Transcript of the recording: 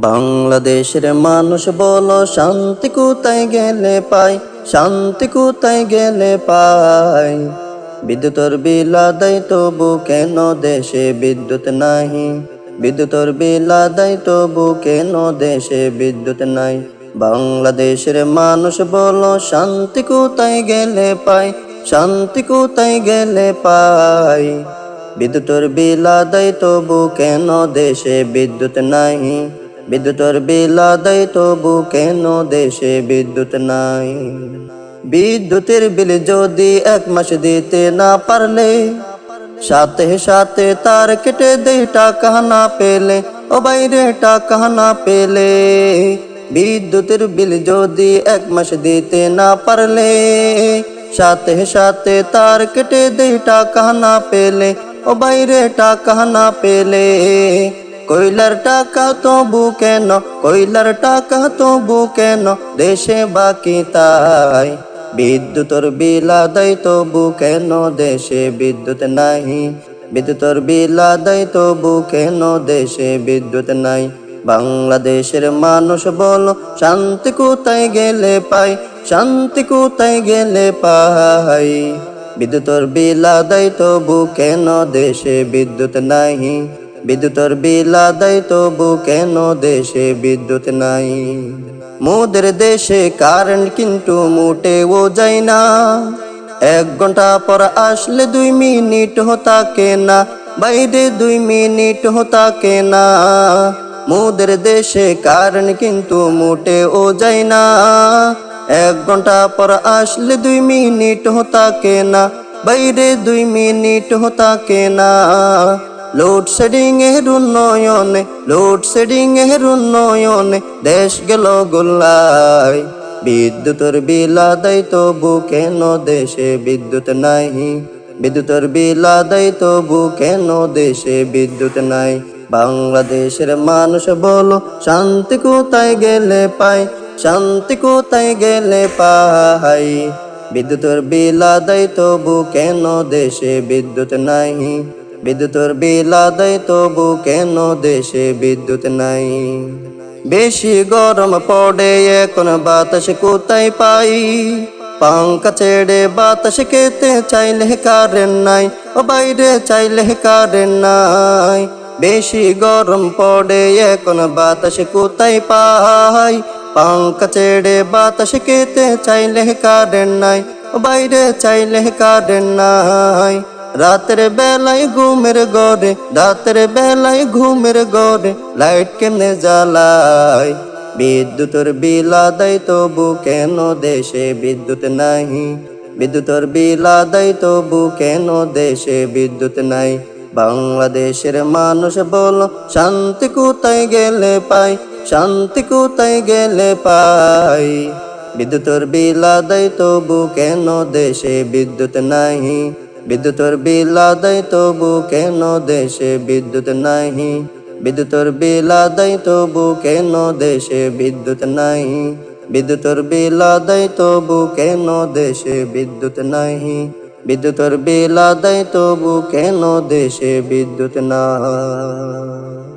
বাংলাদেশের মানুষ বলো শান্তি কোথায় গেলে পাই, শান্তি কোথায় গেলে পাই। বিদ্যুতের বিল আদায় তবু কেন দেশে বিদ্যুৎ নাহি, বিদ্যুতের বিল আদায় তবু কেন দেশে বিদ্যুৎ নাই। বাংলাদেশের মানুষ বলো শান্তি কোথায় গেলে পাই, শান্তি কোথায় গেলে পাই। বিদ্যুতের বিল আদায় তবু কেন দেশে বিদ্যুৎ নাহি, বিদ্যুতের বিল আদায় তবু কেন দেশে বিদ্যুৎ নাই। বিদ্যুতের বিল যদি 1 মাস দিতে না পারলে, সাথে সাথে তার কেটে দেয় টাকা না পেলে, ও বাইরে টাকা না পেলে। বিদ্যুতের বিল যদি 1 মাস দিতে না পারলে, সাথে সাথে তার কেটে দেয় টাকা না পেলে, ও বাইরে টাকা না পেলে। কয়লার টাকা তবু কেন, কয়লার টাকা তবু কেন দেশে বাকি তাই। বিদ্যুতের বিল আদায় তবু কেন দেশে বিদ্যুৎ নাহি, বিদ্যুতের বিল আদায় তবু কেন দেশে বিদ্যুৎ নাই। বাংলাদেশের মানুষ বলো শান্তি কোথায় গেলে পাই, শান্তি কোথায় গেলে পাই। বিদ্যুতের বিল আদায় তবু কেন দেশে বিদ্যুৎ নাহি, বিদ্যুতের বিল আদায় তবু কেন দেশে বিদ্যুৎ নাই। মোদের দেশে কারেন্ট কিন্তু মোটেও যায় না, 1 ঘন্টা পর আসলে 2 মিনিট থাকে না, বাইরে 2 মিনিট থাকে না। মোদের দেশে কারেন্ট কিন্তু মোটেও যায় না, 1 ঘন্টা পর আসলে 2 মিনিট থাকে না, বাইরে 2 মিনিট থাকে না। লোডশেডিং এর উন্নয়নে, লোডশেডিং এর উন্নয়নে দেশ গেল গোল্লায়। বিদ্যুতের বিল আদায় তবু কেন দেশে বিদ্যুৎ নাহি, বিদ্যুতের বিল আদায় তবু কেন দেশে বিদ্যুৎ নাই। বাংলাদেশের মানুষ বলো শান্তি কোথায় গেলে পাই, শান্তি কোথায় গেলে পাই। বিদ্যুতের বিল আদায় তবু কেন দেশে বিদ্যুৎ নাহি, বিদ্যুতের বিল আদায় তবু কেন দেশে বিদ্যুৎ নাই। বেশি গরম পড়ে এখন বাতাস কোথায় পাই, পাঙ্খা ছেড়ে বাতাস খেতে চাইলে কারেন্ট নাই, ও বাইরে চাইলে কারেন্ট নাই। বেশি গরম পড়ে এখন বাতাস কোথায় পাই, পাঙ্খা ছেড়ে বাতাস খেতে চাইলে কারেন্ট নাই, ও বাইরে চাইলে কারেন্ট নাই। রাতের বেলায় ঘুমের ঘরে, রাতের বেলায় ঘুমের ঘরে লাইট কেমনে জ্বালায়। বিদ্যুতের বিল আদায় তবু কেন দেশে বিদ্যুৎ নাহি, বিদ্যুতের বিল আদায় তবু কেন দেশে বিদ্যুৎ নাই। বাংলাদেশের মানুষ বলো শান্তি কোথায় গেলে পাই, শান্তি কোথায় গেলে পাই। বিদ্যুতের বিল আদায় তবু কেন দেশে বিদ্যুৎ নাহি, বিদ্যুতের বিল আদায় তবু কেন দেশে বিদ্যুৎ নাহি, বিদ্যুতের বিল আদায় তবু কেন দেশে বিদ্যুৎ নাহি, বিদ্যুতের বিল আদায় তবু কেন দেশে বিদ্যুৎ নাহি, বিদ্যুতের বিল আদায় তবু কেন দেশে বিদ্যুৎ নাই।